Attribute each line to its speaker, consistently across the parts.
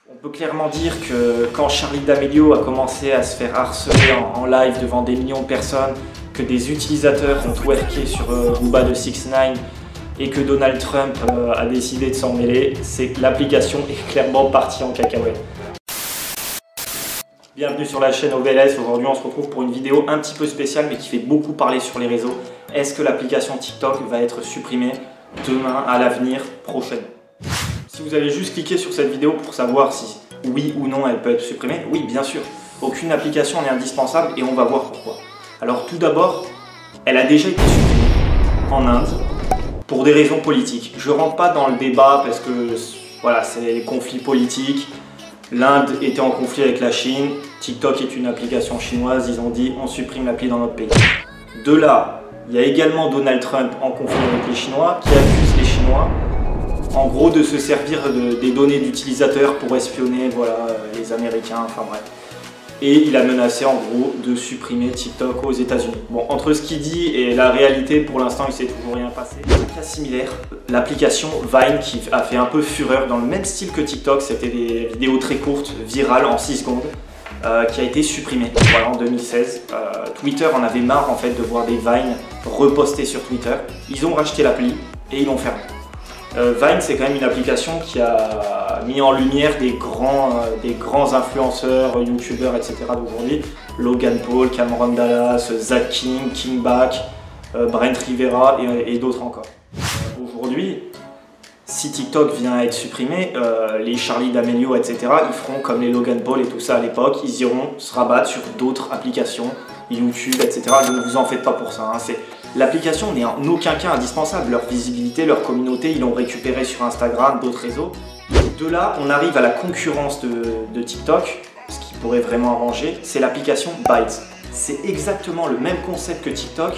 Speaker 1: On peut clairement dire que quand Charli D'Amelio a commencé à se faire harceler en live devant des millions de personnes, que des utilisateurs ont twerké sur Booba de 6ix9ine et que Donald Trump a décidé de s'en mêler, c'est que l'application est clairement partie en cacahuète. Bienvenue sur la chaîne OVLS, aujourd'hui on se retrouve pour une vidéo un petit peu spéciale mais qui fait beaucoup parler sur les réseaux. Est-ce que l'application TikTok va être supprimée demain, à l'avenir, prochainement? Si vous avez juste cliqué sur cette vidéo pour savoir si oui ou non elle peut être supprimée, oui bien sûr, aucune application n'est indispensable et on va voir pourquoi. Alors tout d'abord, elle a déjà été supprimée en Inde pour des raisons politiques. Je ne rentre pas dans le débat parce que voilà, c'est les conflits politiques. L'Inde était en conflit avec la Chine, TikTok est une application chinoise, ils ont dit on supprime l'appli dans notre pays. De là, il y a également Donald Trump en conflit avec les Chinois qui accuse les Chinois en gros de se servir des données d'utilisateurs pour espionner les Américains, enfin bref. Et il a menacé en gros de supprimer TikTok aux États-Unis. Bon, entre ce qu'il dit et la réalité, pour l'instant il ne s'est toujours rien passé. Un cas similaire, l'application Vine qui a fait un peu fureur dans le même style que TikTok, c'était des vidéos très courtes, virales en 6 secondes, qui a été supprimée en 2016. Twitter en avait marre en fait de voir des Vines repostés sur Twitter. Ils ont racheté l'appli et ils l'ont fermé. Vine, c'est quand même une application qui a mis en lumière des grands influenceurs, youtubeurs, etc. d'aujourd'hui. Logan Paul, Cameron Dallas, Zach King, King Bach, Brent Rivera et d'autres encore. Aujourd'hui, si TikTok vient à être supprimé, les Charli D'Amelio, etc., ils feront comme les Logan Paul et tout ça à l'époque, ils iront se rabattre sur d'autres applications, YouTube, etc. Ne vous en faites pas pour ça. L'application n'est en aucun cas indispensable. Leur visibilité, leur communauté, ils l'ont récupéré sur Instagram, d'autres réseaux. De là, on arrive à la concurrence de TikTok, ce qui pourrait vraiment arranger, c'est l'application Byte. C'est exactement le même concept que TikTok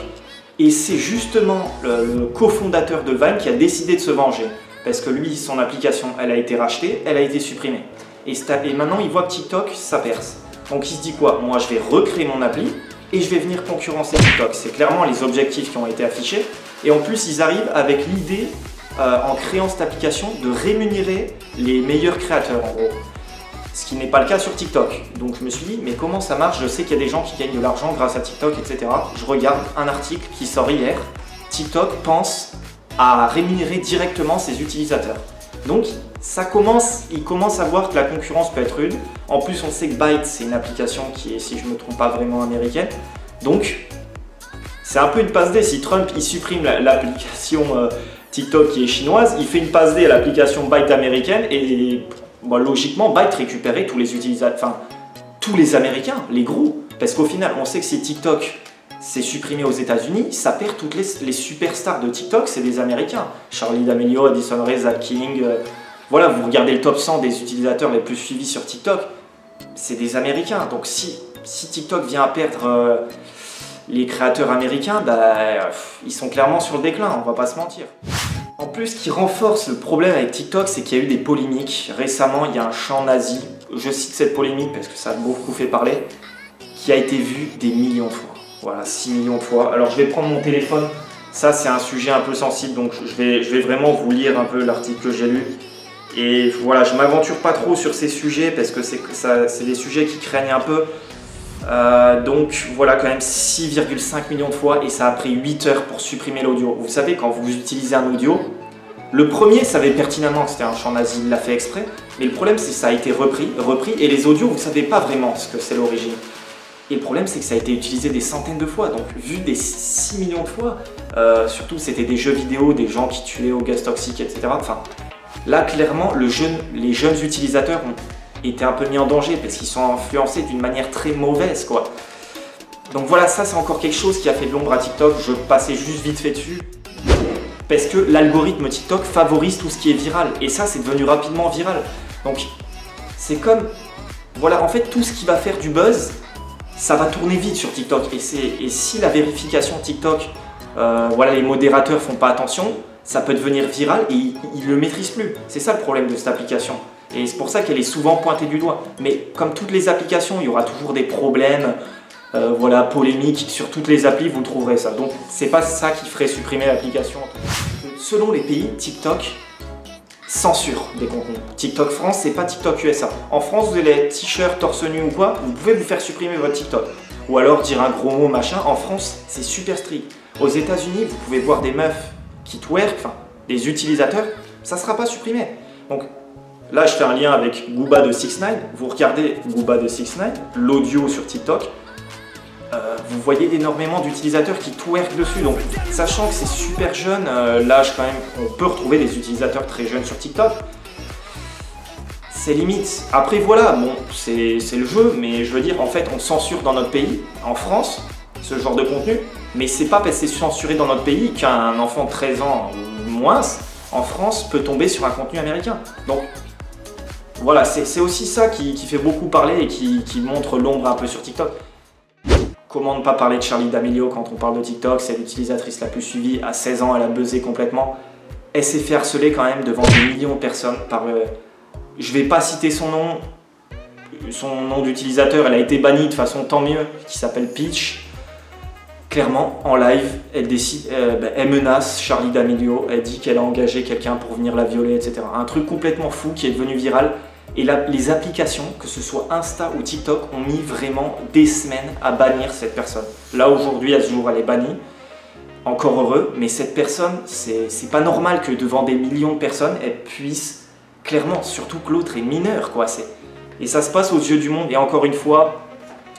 Speaker 1: et c'est justement le cofondateur de Vine qui a décidé de se venger. Parce que lui, son application, elle a été rachetée, elle a été supprimée. Et maintenant, il voit que TikTok, ça perce. Donc il se dit quoi? Moi, je vais recréer mon appli et je vais venir concurrencer TikTok. C'est clairement les objectifs qui ont été affichés. Et en plus, ils arrivent avec l'idée, en créant cette application, de rémunérer les meilleurs créateurs, en gros. Ce qui n'est pas le cas sur TikTok. Donc je me suis dit, mais comment ça marche? Je sais qu'il y a des gens qui gagnent de l'argent grâce à TikTok, etc. Je regarde un article qui sort hier. TikTok pense à rémunérer directement ses utilisateurs. Donc il commence à voir que la concurrence peut être rude. En plus, on sait que Byte, c'est une application qui est, si je ne me trompe pas, vraiment américaine. Donc, c'est un peu une passe D. Si Trump il supprime l'application TikTok qui est chinoise, il fait une passe D à l'application Byte américaine et logiquement, Byte récupérait tous les utilisateurs, enfin, tous les Américains, les gros. Parce qu'au final, on sait que si TikTok c'est supprimé aux États-Unis, ça perd toutes les superstars de TikTok, c'est des Américains. Charli D'Amelio, Addison Rae, Zach King. Voilà, vous regardez le top 100 des utilisateurs les plus suivis sur TikTok, c'est des Américains. Donc si TikTok vient à perdre les créateurs américains, ils sont clairement sur le déclin, on va pas se mentir. En plus, ce qui renforce le problème avec TikTok, c'est qu'il y a eu des polémiques. Récemment, il y a un chant nazi, je cite cette polémique parce que ça a beaucoup fait parler, qui a été vu des millions de fois. Voilà, 6 millions de fois. Alors je vais prendre mon téléphone, ça c'est un sujet un peu sensible, donc je vais vraiment vous lire un peu l'article que j'ai lu. Et voilà, je ne m'aventure pas trop sur ces sujets parce que c'est des sujets qui craignent un peu. Donc voilà, quand même 6,5 millions de fois et ça a pris 8 heures pour supprimer l'audio. Vous savez, quand vous utilisez un audio, le premier savait pertinemment que c'était un chant nazi, il l'a fait exprès. Mais le problème c'est que ça a été repris et les audios, vous ne savez pas vraiment ce que c'est l'origine. Et le problème, c'est que ça a été utilisé des centaines de fois, donc vu des 6 millions de fois, surtout c'était des jeux vidéo, des gens qui tuaient au gaz toxique, etc. Enfin, là, clairement, les jeunes utilisateurs ont été un peu mis en danger parce qu'ils sont influencés d'une manière très mauvaise, quoi. Donc voilà, ça c'est encore quelque chose qui a fait de l'ombre à TikTok, je passais juste vite fait dessus. Parce que l'algorithme TikTok favorise tout ce qui est viral, et ça c'est devenu rapidement viral. Donc c'est comme, voilà, en fait tout ce qui va faire du buzz, ça va tourner vite sur TikTok et si la vérification TikTok, les modérateurs font pas attention, ça peut devenir viral et ils le maîtrisent plus. C'est ça le problème de cette application et c'est pour ça qu'elle est souvent pointée du doigt. Mais comme toutes les applications, il y aura toujours des problèmes polémiques sur toutes les applis, vous trouverez ça. Donc c'est pas ça qui ferait supprimer l'application. Selon les pays, TikTok censure des contenus. TikTok France, c'est pas TikTok USA. En France, vous allez être t-shirt, torse nu ou quoi, vous pouvez vous faire supprimer votre TikTok. Ou alors dire un gros mot, machin. En France, c'est super strict. Aux États-Unis, vous pouvez voir des meufs qui twerk, enfin, des utilisateurs, ça ne sera pas supprimé. Donc là, je fais un lien avec Gooba de 6ix9ine. Vous regardez Gooba de 6ix9ine, l'audio sur TikTok, vous voyez énormément d'utilisateurs qui twerk dessus. Donc, sachant que c'est super jeune, l'âge quand même, on peut retrouver des utilisateurs très jeunes sur TikTok. C'est limite. Après, voilà, bon, c'est le jeu, mais je veux dire, en fait, on censure dans notre pays, en France, ce genre de contenu. Mais c'est pas parce que c'est censuré dans notre pays qu'un enfant de 13 ans ou moins, en France, peut tomber sur un contenu américain. Donc, voilà, c'est aussi ça qui fait beaucoup parler et qui montre l'ombre un peu sur TikTok. Comment ne pas parler de Charli D'Amelio quand on parle de TikTok? C'est l'utilisatrice la plus suivie. À 16 ans, elle a buzzé complètement. Elle s'est fait harceler quand même devant des millions de personnes par... je vais pas citer son nom d'utilisateur. Elle a été bannie de façon tant mieux, qui s'appelle Peach. Clairement, en live, elle décide, elle menace Charli D'Amelio. Elle dit qu'elle a engagé quelqu'un pour venir la violer, etc. Un truc complètement fou qui est devenu viral. Et là, les applications, que ce soit Insta ou TikTok, ont mis vraiment des semaines à bannir cette personne. Là, aujourd'hui, à ce jour, elle est bannie. Encore heureux, mais cette personne, c'est pas normal que devant des millions de personnes, elle puisse, clairement, surtout que l'autre est mineur, quoi. Et ça se passe aux yeux du monde. Et encore une fois,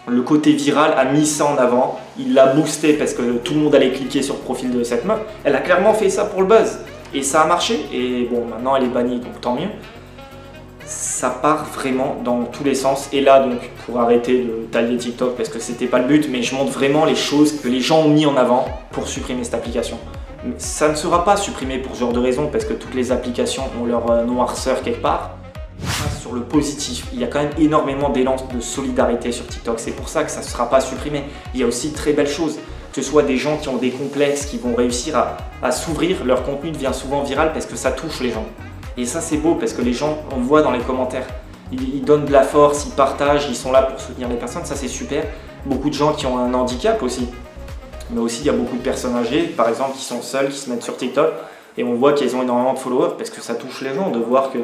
Speaker 1: le côté viral a mis ça en avant. Il l'a boosté parce que tout le monde allait cliquer sur le profil de cette meuf. Elle a clairement fait ça pour le buzz. Et ça a marché. Et bon, maintenant, elle est bannie, donc tant mieux. Ça part vraiment dans tous les sens. Et là, donc, pour arrêter de tailler TikTok, parce que c'était pas le but, mais je montre vraiment les choses que les gens ont mis en avant pour supprimer cette application. Mais ça ne sera pas supprimé pour ce genre de raison, parce que toutes les applications ont leur noirceur quelque part. Sur le positif, il y a quand même énormément d'élan de solidarité sur TikTok. C'est pour ça que ça ne sera pas supprimé. Il y a aussi de très belles choses. Que ce soit des gens qui ont des complexes, qui vont réussir à s'ouvrir, leur contenu devient souvent viral parce que ça touche les gens. Et ça, c'est beau parce que les gens, on voit dans les commentaires, ils donnent de la force, ils partagent, ils sont là pour soutenir les personnes, ça c'est super. Beaucoup de gens qui ont un handicap aussi. Mais aussi, il y a beaucoup de personnes âgées, par exemple, qui sont seules, qui se mettent sur TikTok. Et on voit qu'elles ont énormément de followers parce que ça touche les gens de voir que,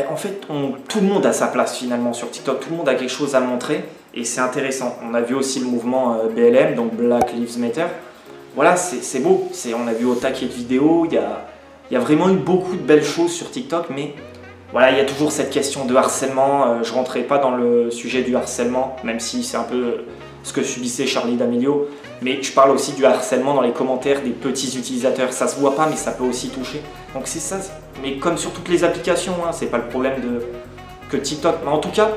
Speaker 1: en fait, tout le monde a sa place finalement sur TikTok. Tout le monde a quelque chose à montrer et c'est intéressant. On a vu aussi le mouvement BLM, donc Black Lives Matter. Voilà, c'est beau. On a vu au taquet de vidéos, il y a vraiment eu beaucoup de belles choses sur TikTok, mais voilà, il y a toujours cette question de harcèlement. Je ne rentrerai pas dans le sujet du harcèlement, même si c'est un peu ce que subissait Charli D'Amelio. Mais je parle aussi du harcèlement dans les commentaires des petits utilisateurs. Ça se voit pas, mais ça peut aussi toucher. Donc c'est ça. Mais comme sur toutes les applications, hein, c'est pas le problème que TikTok. Mais en tout cas,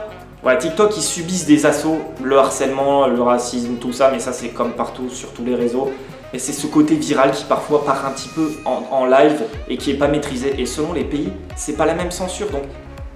Speaker 1: voilà, TikTok, ils subissent des assauts, le harcèlement, le racisme, tout ça. Mais ça, c'est comme partout sur tous les réseaux. Et c'est ce côté viral qui parfois part un petit peu en live et qui n'est pas maîtrisé. Et selon les pays, c'est pas la même censure. Donc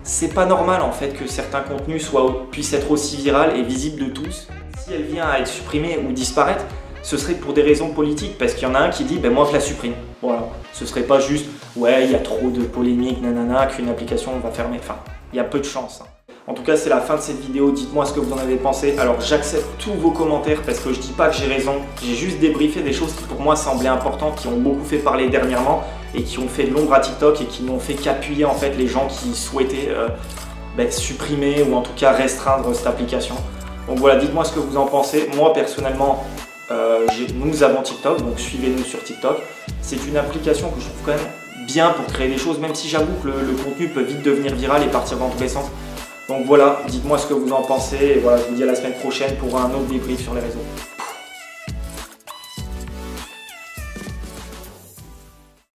Speaker 1: c'est pas normal en fait que certains contenus puissent être aussi viral et visibles de tous. Si elle vient à être supprimée ou disparaître, ce serait pour des raisons politiques. Parce qu'il y en a un qui dit moi je la supprime. Voilà. Ce serait pas juste ouais, il y a trop de polémiques, nanana, qu'une application va fermer. Enfin, il y a peu de chance. Hein. En tout cas, c'est la fin de cette vidéo. Dites-moi ce que vous en avez pensé. Alors, j'accepte tous vos commentaires parce que je dis pas que j'ai raison. J'ai juste débriefé des choses qui pour moi semblaient importantes, qui ont beaucoup fait parler dernièrement et qui ont fait de l'ombre à TikTok et qui n'ont fait qu'appuyer en fait les gens qui souhaitaient supprimer ou en tout cas restreindre cette application. Donc voilà, dites-moi ce que vous en pensez. Moi, personnellement, nous avons TikTok, donc suivez-nous sur TikTok. C'est une application que je trouve quand même bien pour créer des choses, même si j'avoue que le contenu peut vite devenir viral et partir dans tous les sens. Donc voilà, dites-moi ce que vous en pensez et voilà, je vous dis à la semaine prochaine pour un autre débrief sur les réseaux.